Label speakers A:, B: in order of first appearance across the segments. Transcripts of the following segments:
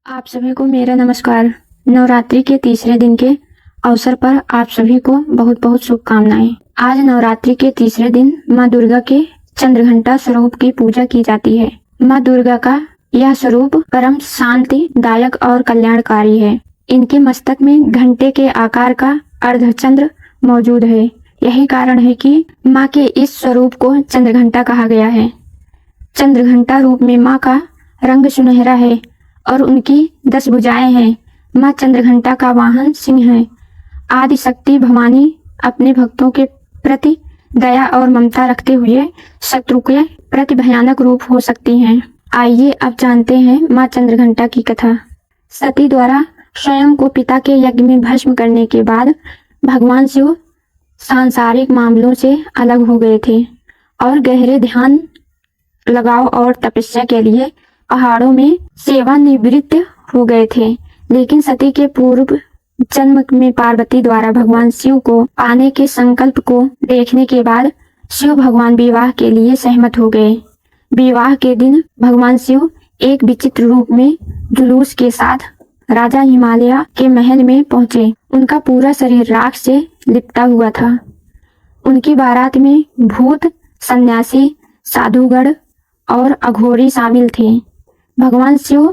A: आप सभी को मेरा नमस्कार। नवरात्रि के तीसरे दिन के अवसर पर आप सभी को बहुत बहुत शुभकामनाएं। आज नवरात्रि के तीसरे दिन माँ दुर्गा के चंद्रघंटा स्वरूप की पूजा की जाती है। माँ दुर्गा का यह स्वरूप परम शांति दायक और कल्याणकारी है। इनके मस्तक में घंटे के आकार का अर्धचंद्र मौजूद है। यही कारण है कि माँ के इस स्वरूप को चंद्रघंटा कहा गया है। चंद्रघंटा रूप में माँ का रंग सुनहरा है और उनकी 10 भुजाएं हैं। माँ चंद्रघंटा का वाहन सिंह है। आदि शक्ति भवानी अपने भक्तों के प्रति दया और ममता रखते हुए शत्रु के प्रति भयानक रूप हो सकती हैं। आइए अब जानते हैं माँ चंद्रघंटा की कथा। सती द्वारा स्वयं को पिता के यज्ञ में भस्म करने के बाद भगवान शिव सांसारिक मामलों से अलग हो गए थे और गहरे ध्यान लगाव और तपस्या के लिए पहाड़ों में सेवानिवृत्त हो गए थे। लेकिन सती के पूर्व जन्म में पार्वती द्वारा भगवान शिव को पाने के संकल्प को देखने के बाद शिव भगवान विवाह के लिए सहमत हो गए। विवाह के दिन भगवान शिव एक विचित्र रूप में जुलूस के साथ राजा हिमालय के महल में पहुंचे। उनका पूरा शरीर राख से लिपटा हुआ था। उनकी बारात में भूत, सन्यासी, साधुगण और अघोरी शामिल थे। भगवान शिव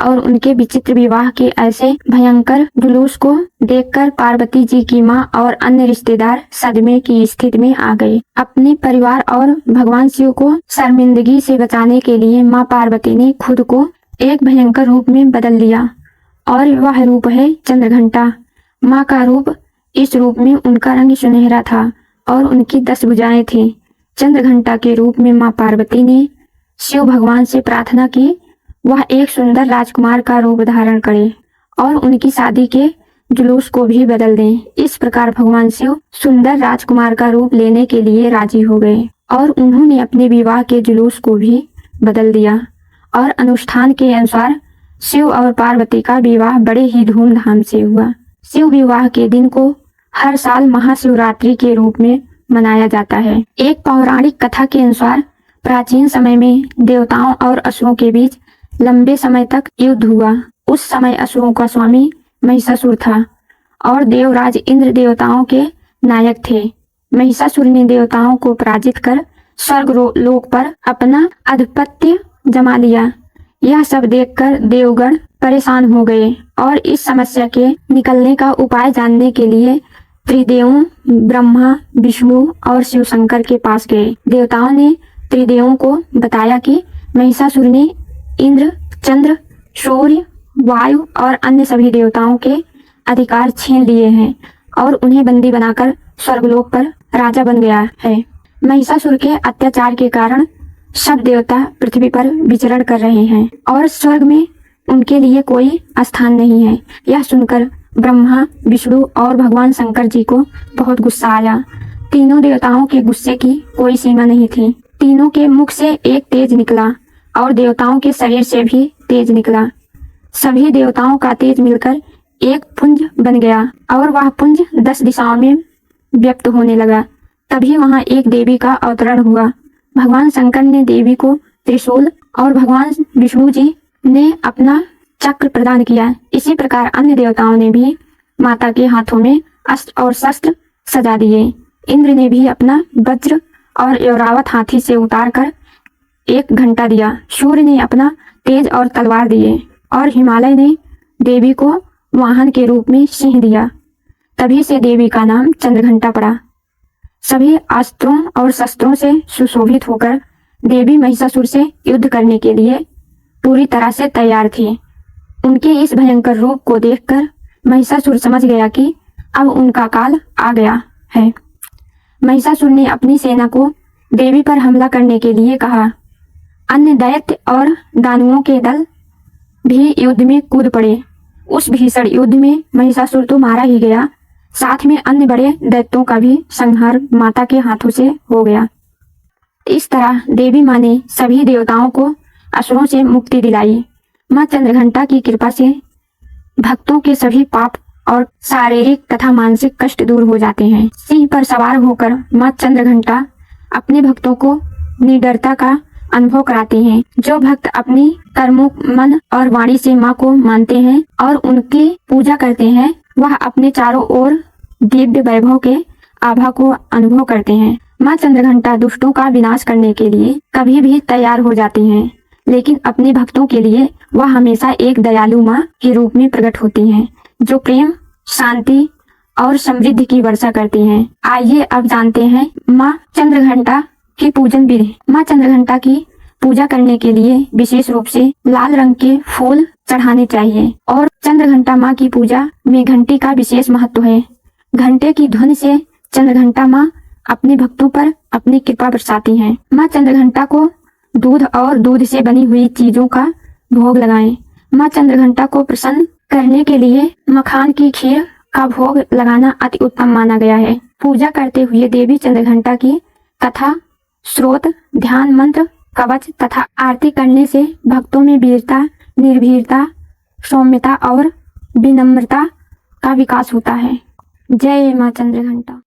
A: और उनके विचित्र विवाह के ऐसे भयंकर जुलूस को देखकर पार्वती जी की मां और अन्य रिश्तेदार सदमे की स्थिति में आ गए। अपने परिवार और भगवान शिव को शर्मिंदगी से बचाने के लिए मां पार्वती ने खुद को एक भयंकर रूप में बदल लिया और वह रूप है चंद्रघंटा। मां का रूप, इस रूप में उनका रंग सुनहरा था और उनकी 10 भुजाएं थी। चंद्रघंटा के रूप में मां पार्वती ने शिव भगवान से प्रार्थना की वह एक सुंदर राजकुमार का रूप धारण करे और उनकी शादी के जुलूस को भी बदल दें। इस प्रकार भगवान शिव सुंदर राजकुमार का रूप लेने के लिए राजी हो गए और उन्होंने अपने विवाह के जुलूस को भी बदल दिया और अनुष्ठान के अनुसार शिव और पार्वती का विवाह बड़े ही धूमधाम से हुआ। शिव विवाह के दिन को हर साल महाशिवरात्रि के रूप में मनाया जाता है। एक पौराणिक कथा के अनुसार प्राचीन समय में देवताओं और असुरों के बीच लंबे समय तक युद्ध हुआ। उस समय असुरों का स्वामी महिषासुर था और देवराज इंद्र देवताओं के नायक थे। महिषासुर ने देवताओं को पराजित कर स्वर्ग लोक पर अपना आधिपत्य जमा लिया। यह सब देखकर देवगण परेशान हो गए और इस समस्या के निकलने का उपाय जानने के लिए त्रिदेवों ब्रह्मा, विष्णु और शिव शंकर के पास गए। देवताओं ने त्रिदेवों को बताया कि महिषासुर ने इंद्र, चंद्र, सूर्य, वायु और अन्य सभी देवताओं के अधिकार छीन लिए हैं और उन्हें बंदी बनाकर स्वर्गलोक पर राजा बन गया है। महिषासुर के अत्याचार के कारण सब देवता पृथ्वी पर विचरण कर रहे हैं और स्वर्ग में उनके लिए कोई स्थान नहीं है। यह सुनकर ब्रह्मा, विष्णु और भगवान शंकर जी को बहुत गुस्सा आया। तीनों देवताओं के गुस्से की कोई सीमा नहीं थी। तीनों के मुख से एक तेज निकला और देवताओं के शरीर से भी तेज निकला। सभी देवताओं का तेज मिलकर एक पुंज बन गया और वह पुंज 10 दिशाओं में व्यक्त होने लगा। तभी वहां एक देवी का अवतरण हुआ। भगवान शंकर ने देवी को त्रिशूल और भगवान विष्णु जी ने अपना चक्र प्रदान किया। इसी प्रकार अन्य देवताओं ने भी माता के हाथों में अस्त्र और शस्त्र सजा दिए। इंद्र ने भी अपना वज्र और ऐरावत हाथी से उतारकर एक घंटा दिया। सूर्य ने अपना तेज और तलवार दिए और हिमालय ने देवी को वाहन के रूप में सिंह दिया। तभी से देवी का नाम चंद्रघंटा पड़ा। सभी अस्त्रों और शस्त्रों से सुशोभित होकर देवी महिषासुर से युद्ध करने के लिए पूरी तरह से तैयार थी। उनके इस भयंकर रूप को देखकर महिषासुर समझ गया कि अब उनका काल आ गया है। महिषासुर ने अपनी सेना को देवी पर हमला करने के लिए कहा। अन्य दैत्य और दानवों के दल भी युद्ध में कूद पड़े। उस भीषण युद्ध में महिषासुर तो मारा ही गया, साथ में अन्य बड़े दैत्यों का भी संहार माता के हाथों से हो गया। इस तरह देवी माँ ने सभी देवताओं को असुरों से मुक्ति दिलाई। माँ चंद्रघंटा की कृपा से भक्तों के सभी पाप और शारीरिक तथा मानसिक कष्ट दूर हो जाते हैं। सिंह पर सवार होकर माँ चंद्रघंटा अपने भक्तों को निडरता का अनुभव कराती हैं। जो भक्त अपनी कर्मों, मन और वाणी से माँ को मानते हैं और उनकी पूजा करते हैं, वह अपने चारों ओर दिव्य वैभव के आभा को अनुभव करते हैं। माँ चंद्रघंटा दुष्टों का विनाश करने के लिए कभी भी तैयार हो जाती हैं, लेकिन अपने भक्तों के लिए वह हमेशा एक दयालु माँ के रूप में प्रकट होती हैं, जो प्रेम, शांति और समृद्धि की वर्षा करती हैं। आइए अब जानते हैं माँ चंद्रघंटा की पूजन विधि। माँ चंद्रघंटा की पूजा करने के लिए विशेष रूप से लाल रंग के फूल चढ़ाने चाहिए और चंद्रघंटा माँ की पूजा में घंटी का विशेष महत्व है। घंटे की ध्वनि से चंद्रघंटा माँ अपने भक्तों पर अपनी कृपा बरसाती हैं। माँ चंद्रघंटा को दूध और दूध से बनी हुई चीजों का भोग लगाएं। माँ चंद्रघंटा को प्रसन्न करने के लिए मखान की खीर का भोग लगाना अति उत्तम माना गया है। पूजा करते हुए देवी चंद्रघंटा की कथा, स्रोत, ध्यान मंत्र, कवच तथा आरती करने से भक्तों में वीरता, निर्भीरता, सौम्यता और विनम्रता का विकास होता है। जय माँ चंद्रघंटा।